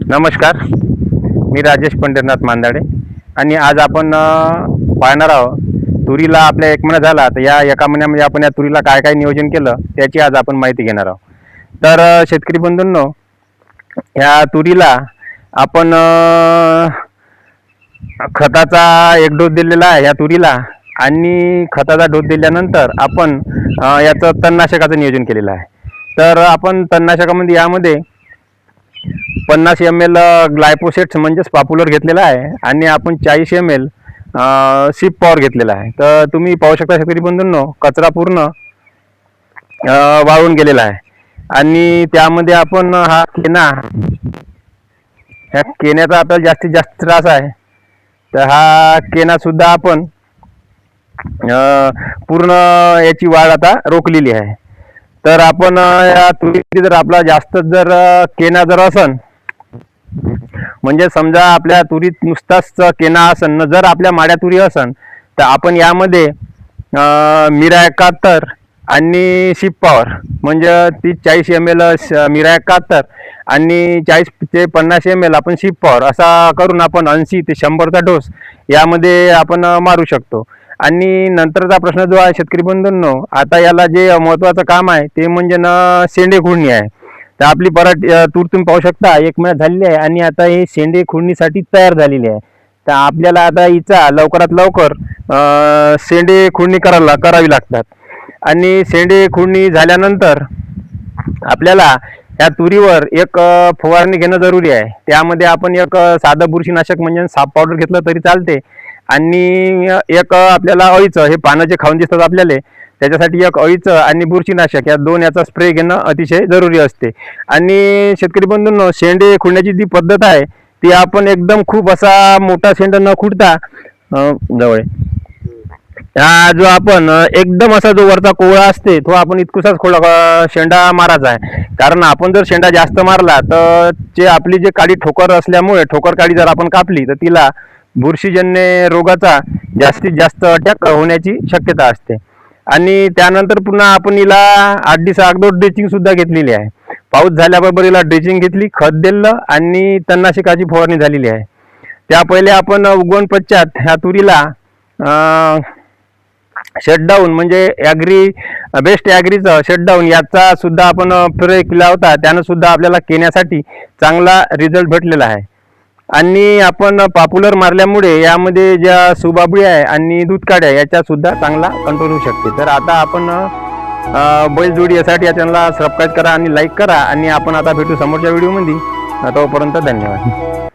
नमस्कार, मी राजेश पंढरनाथ मांदाडे आणि आज आपण पाहणार आहोत तुरीला आपल्या 1 महिना झाला. तर या 1 महिन्यामध्ये आपण या तुरीला काय काय नियोजन केलं त्याची आज आपण माहिती घेणार आहोत. तर शेतकरी बंधूंनो, या तुरीला आपण खताचा 1 डोस दिलेला आहे या तुरीला, आणि खताचा डोस दिल्यानंतर आपण याचं तणनाशकाचं नियोजन केलेलं आहे. तर आपण तणनाशकामध्ये यामध्ये 50 ml ग्लायफोसेट म्हणजेच पॉप्युलर घेतलेला आहे, आणि आपण 40 ml सिप पॉवर घेतलेला आहे. तर तुम्ही पाहू शकता शेतकरी बंधूंनो, कचरा पूर्ण वाळून गेलेला आहे. आणि त्यामध्ये आपण हा केना, ह्या केन्याचा आपल्याला जास्तीत जास्त त्रास आहे. तर हा केना सुद्धा आपण पूर्ण याची वाढ आता रोखलेली आहे. तर आपण या तुरीची जर आपला जास्त जर केना जर असन, म्हणजे समजा आपल्या तुरीत नुसताच केना असन, जर आपल्या माड्या तुरी असन, तर आपण यामध्ये मिरा 71 आणि शिप पॉवर म्हणजे 30-40 ml मिरा 71 आणि 40 ते 50 ml आपण शिप पॉवर असा करून आपण 80 ते 100चा डोस यामध्ये आपण मारू शकतो. आणि नंतरचा प्रश्न जो आहे शेतकरी बंधूंनो, आता याला जे महत्त्वाचं काम आहे ते म्हणजे शेंडे खुडणी आहे. तर आपली तूर तुम्ही पाहू शकता 1 महिना झालेली आहे, आणि आता ही शेंडे खुडणीसाठी तयार झालेली आहे. तर आपल्याला आता हिचा लवकरात लवकर शेंडे खुडणी करावी लागतात. आणि शेंडे खुडणी झाल्यानंतर आपल्याला या तुरीवर एक फवारणी घेणं जरुरी आहे. त्यामध्ये आपण एक साधं बुरशीनाशक म्हणजे साप पावडर घेतलं तरी चालते, आणि एक आपल्याला अळीचं, हे पानं जे खाऊन दिसतात आपल्याला, त्याच्यासाठी एक अळीचं आणि बुरशीनाशक या 2 याचा स्प्रे घेणं अतिशय जरुरी असते. आणि शेतकरी बंधूंनो, शेंडे खुडण्याची जी पद्धत आहे ती आपण एकदम खूप असा मोठा शेंडा न खुडता जवळ हा जो आपण एकदम असा जो वरचा कोवळा असते तो आपण इतकुसाच शेंडा मारायचा आहे. कारण आपण जर शेंडा जास्त मारला तर जे आपली जे काडी ठोकर असल्यामुळे, ठोकर काडी जर आपण कापली तर तिला बुरशीजन्य रोगाचा जास्तीत जास्त अटॅक होण्याची शक्यता असते. आणि त्यानंतर पुन्हा आपण हिला 8 दिवस अगोदर ड्रेचिंग सुद्धा घेतलेली आहे. पाऊस झाल्याबरोबर हिला ड्रेचिंग घेतली, खत दिलं आणि तणनाशकाची फवारणी झालेली आहे. त्या पहिले आपण उगवण पश्चात ह्या तुरीला शटडाऊन म्हणजे बेस्ट ॲग्रीचं शटडाऊन याचा सुद्धा आपण प्रयोग केला होता. त्यानं सुद्धा आपल्याला केण्यासाठी चांगला रिझल्ट भेटलेला आहे. आणि आपण पॉप्युलर मारल्यामुळे यामध्ये ज्या सुबाबळी आहे आणि दूध काड्या याच्या सुद्धा चांगला कंट्रोल होऊ शकते. तर आता आपण बैलजोडी यासाठी या चॅनलला सबस्क्राईब करा आणि लाईक करा, आणि आपण आता भेटू समोरच्या व्हिडिओमध्ये. तोपर्यंत धन्यवाद.